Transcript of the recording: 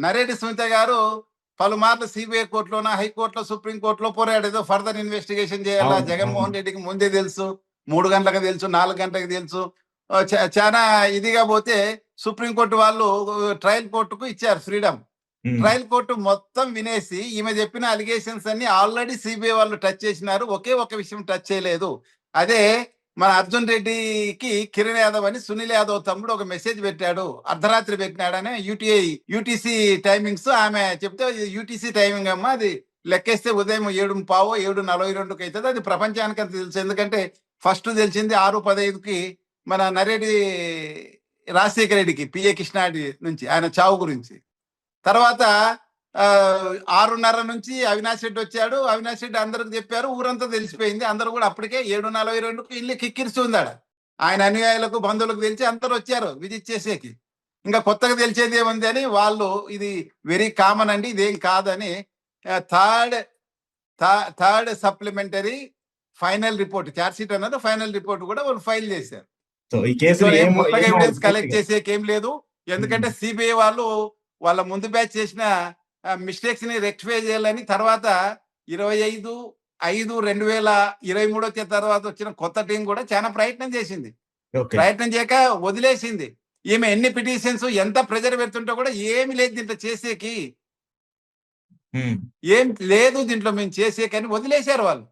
నరేడి సునీత గారు పలుమార్లు సిబిఐ కోర్టులోన, హైకోర్టులో, సుప్రీంకోర్టులో పోరాడు. ఏదో ఫర్దర్ ఇన్వెస్టిగేషన్ చేయాలా, అవును, అవును. జగన్మోహన్ రెడ్డికి ముందే తెలుసు, 3 గంటలకు తెలుసు, 4 గంటలకు తెలుసు. చాలా ఇదిగా పోతే సుప్రీంకోర్టు వాళ్ళు ట్రయల్ కోర్టుకు ఇచ్చారు ఫ్రీడమ్. ట్రయల్ కోర్టు మొత్తం వినేసి ఈమె చెప్పిన అలిగేషన్స్ అన్ని ఆల్రెడీ సిబిఐ వాళ్ళు టచ్ చేసినారు, ఒకే ఒక విషయం టచ్ చేయలేదు. అదే మన అర్జున్ రెడ్డికి కిరణ్ యాదవ్ అని సునీల్ యాదవ్ తమ్ముడు ఒక మెసేజ్ పెట్టాడు, అర్ధరాత్రి పెట్టినాడని. యూటీసీ టైమింగ్స్ ఆమె చెప్తే, యూటీసీ టైమింగ్ అమ్మా అది, లెక్కేస్తే ఉదయం 7:15 7:42కి అవుతుంది. అది ప్రపంచానికి అంత తెలుసు. ఎందుకంటే ఫస్ట్ తెలిసింది 6:15కి మన నరేడి రాజశేఖర రెడ్డికి, పిఏ కృష్ణారెడ్డి నుంచి ఆయన చావు గురించి. తర్వాత 6:30 నుంచి అవినాష్ రెడ్డి వచ్చాడు. అవినాష్ రెడ్డి అందరికి చెప్పారు, ఊరంతా తెలిసిపోయింది. అందరూ కూడా అప్పటికే 7:42కు ఇల్లు కిక్కిరిసి ఉందాడు. ఆయన అనుయాయులకు, బంధువులకు తెలిసి అందరూ వచ్చారు విజిట్ చేసేకి. ఇంకా కొత్తగా తెలిసేది ఏముంది అని వాళ్ళు, ఇది వెరీ కామన్ అండి, ఇదేం కాదని third third supplementary final report, charge sheet అన్నది ఫైనల్ రిపోర్ట్ కూడా వాళ్ళు ఫైల్ చేశారు. సో ఈ కేసులో కొత్తగా ఎవిడెన్స్ కలెక్ట్ చేసేకేం లేదు. ఎందుకంటే సిబిఐ వాళ్ళు వాళ్ళ ముందు బ్యాచ్ చేసిన మిస్టేక్స్ ని రెక్టిఫై చేయాలని తర్వాత 25/5/2023 వచ్చిన తర్వాత వచ్చిన కొత్త టీం కూడా చాలా ప్రయత్నం చేసింది. ప్రయత్నం చేయక వదిలేసింది. ఈమె ఎన్ని పిటిషన్స్, ఎంత ప్రెజర్ పెడుతుంటే కూడా ఏమి లేదు దీంట్లో చేసేకి, ఏం లేదు దీంట్లో మేము చేసేకని వదిలేశారు వాళ్ళు.